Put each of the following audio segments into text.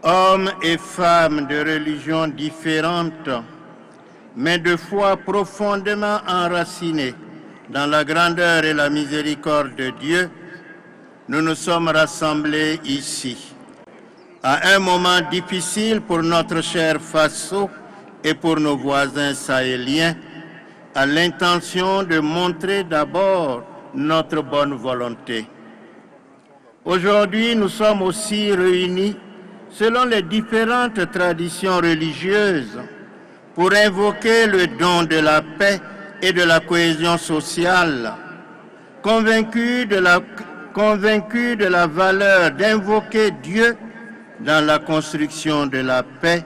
Hommes et femmes de religions différentes, mais de foi profondément enracinés dans la grandeur et la miséricorde de Dieu, nous nous sommes rassemblés ici. À un moment difficile pour notre cher Faso et pour nos voisins sahéliens, à l'intention de montrer d'abord notre bonne volonté. Aujourd'hui, nous sommes aussi réunis selon les différentes traditions religieuses pour invoquer le don de la paix et de la cohésion sociale, convaincus de la valeur d'invoquer Dieu dans la construction de la paix.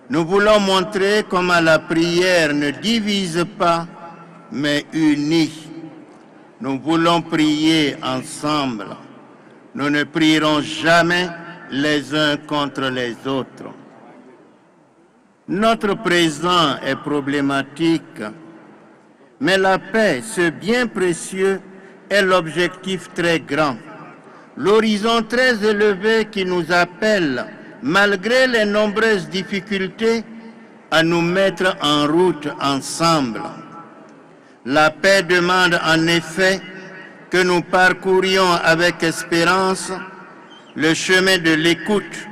Nous voulons montrer comment la prière ne divise pas, mais unit. Nous voulons prier ensemble. Nous ne prierons jamais les uns contre les autres. Notre présent est problématique, mais la paix, ce bien précieux, est l'objectif très grand, l'horizon très élevé qui nous appelle, malgré les nombreuses difficultés, à nous mettre en route ensemble. La paix demande en effet que nous parcourions avec espérance le chemin de l'écoute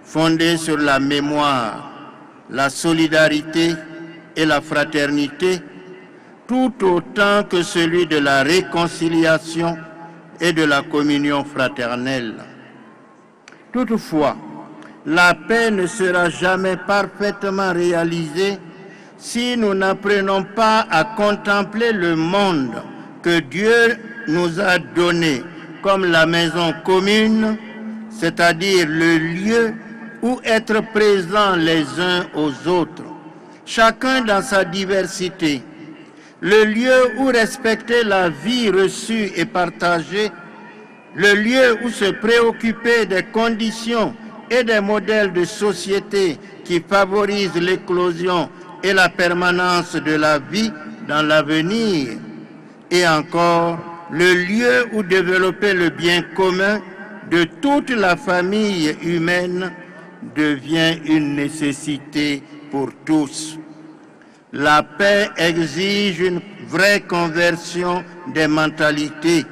fondé sur la mémoire, la solidarité et la fraternité, tout autant que celui de la réconciliation et de la communion fraternelle. Toutefois, la paix ne sera jamais parfaitement réalisée si nous n'apprenons pas à contempler le monde que Dieu nous a donné comme la maison commune, c'est-à-dire le lieu où être présents les uns aux autres, chacun dans sa diversité, le lieu où respecter la vie reçue et partagée, le lieu où se préoccuper des conditions et des modèles de société qui favorisent l'éclosion et la permanence de la vie dans l'avenir, et encore le lieu où développer le bien commun de toute la famille humaine devient une nécessité pour tous. La paix exige une vraie conversion des mentalités.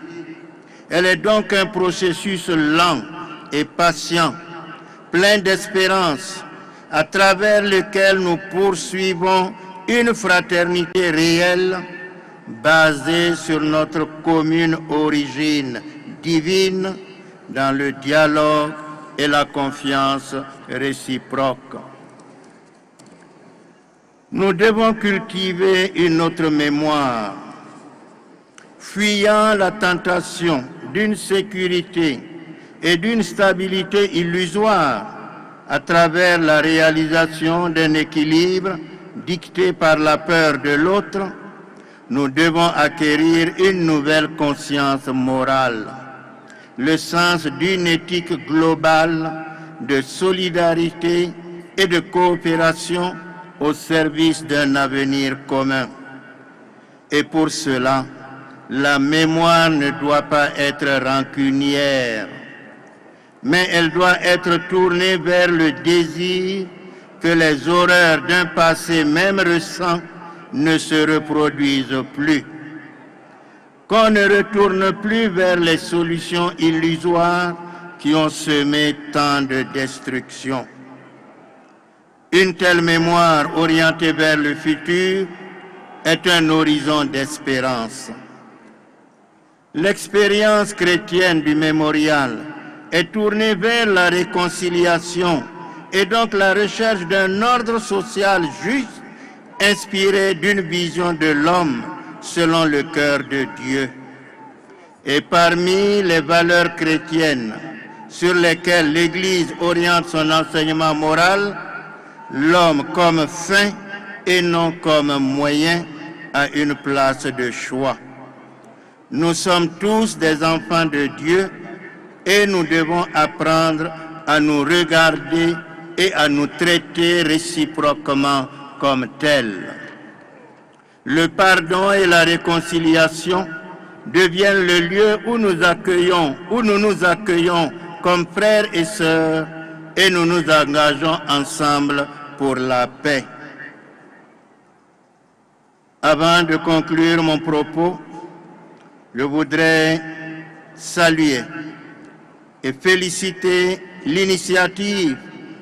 Elle est donc un processus lent et patient, plein d'espérance, à travers lequel nous poursuivons une fraternité réelle basée sur notre commune origine divine dans le dialogue et la confiance réciproque. Nous devons cultiver une autre mémoire, fuyant la tentation d'une sécurité et d'une stabilité illusoire à travers la réalisation d'un équilibre dicté par la peur de l'autre. Nous devons acquérir une nouvelle conscience morale, le sens d'une éthique globale de solidarité et de coopération au service d'un avenir commun. Et pour cela, la mémoire ne doit pas être rancunière, mais elle doit être tournée vers le désir que les horreurs d'un passé même récent ne se reproduisent plus, qu'on ne retourne plus vers les solutions illusoires qui ont semé tant de destruction. Une telle mémoire orientée vers le futur est un horizon d'espérance. L'expérience chrétienne du mémorial est tournée vers la réconciliation et donc la recherche d'un ordre social juste inspiré d'une vision de l'homme selon le cœur de Dieu. Et parmi les valeurs chrétiennes sur lesquelles l'Église oriente son enseignement moral, l'homme comme fin et non comme moyen a une place de choix. Nous sommes tous des enfants de Dieu et nous devons apprendre à nous regarder et à nous traiter réciproquement comme tels. Le pardon et la réconciliation deviennent le lieu où nous nous accueillons comme frères et sœurs et nous nous engageons ensemble pour la paix. Avant de conclure mon propos, je voudrais saluer et féliciter l'initiative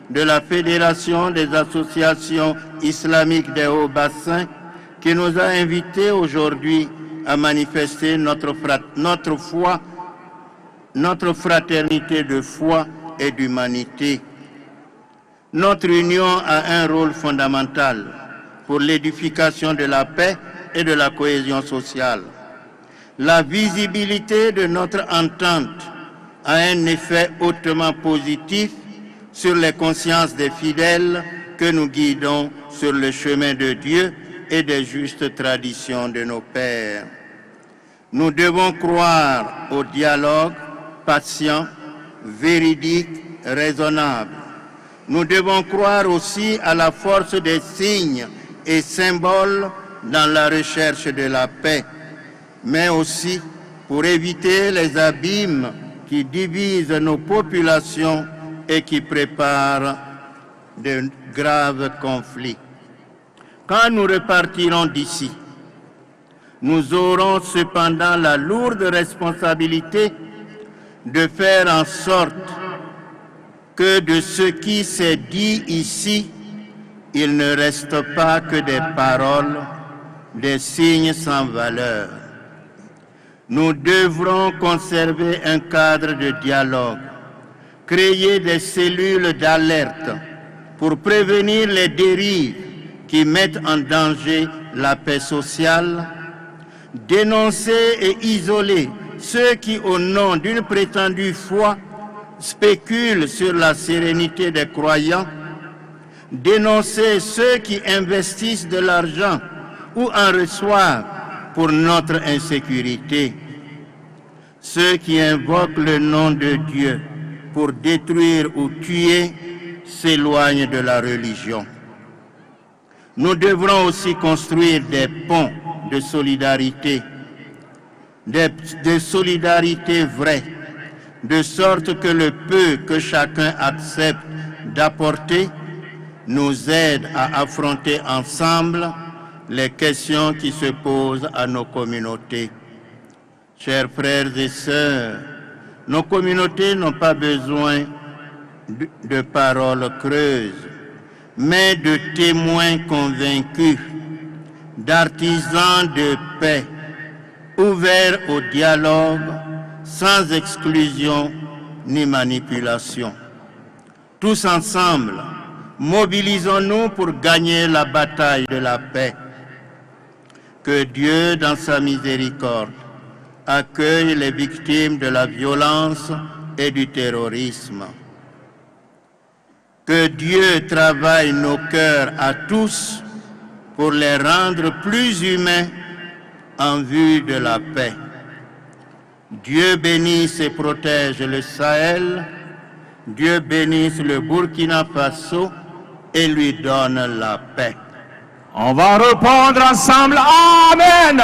de la Fédération des associations islamiques des Hauts-Bassins qui nous a invités aujourd'hui à manifester notre fraternité de foi et d'humanité. Notre union a un rôle fondamental pour l'édification de la paix et de la cohésion sociale. La visibilité de notre entente a un effet hautement positif sur les consciences des fidèles que nous guidons sur le chemin de Dieu et des justes traditions de nos pères. Nous devons croire au dialogue patient, véridique, raisonnable. Nous devons croire aussi à la force des signes et symboles dans la recherche de la paix, mais aussi pour éviter les abîmes qui divisent nos populations et qui préparent de graves conflits. Quand nous repartirons d'ici, nous aurons cependant la lourde responsabilité de faire en sorte que de ce qui s'est dit ici, il ne reste pas que des paroles, des signes sans valeur. Nous devrons conserver un cadre de dialogue, créer des cellules d'alerte pour prévenir les dérives qui mettent en danger la paix sociale, dénoncer et isoler ceux qui, au nom d'une prétendue foi, spéculent sur la sérénité des croyants, dénoncer ceux qui investissent de l'argent ou en reçoivent pour notre insécurité, ceux qui invoquent le nom de Dieu pour détruire ou tuer s'éloignent de la religion. Nous devrons aussi construire des ponts de solidarité, de solidarité vraie, de sorte que le peu que chacun accepte d'apporter nous aide à affronter ensemble les questions qui se posent à nos communautés. Chers frères et sœurs, nos communautés n'ont pas besoin de paroles creuses, mais de témoins convaincus, d'artisans de paix, ouverts au dialogue, sans exclusion ni manipulation. Tous ensemble, mobilisons-nous pour gagner la bataille de la paix. Que Dieu, dans sa miséricorde, accueille les victimes de la violence et du terrorisme. Que Dieu travaille nos cœurs à tous pour les rendre plus humains en vue de la paix. Dieu bénisse et protège le Sahel. Dieu bénisse le Burkina Faso et lui donne la paix. On va répondre ensemble. Amen.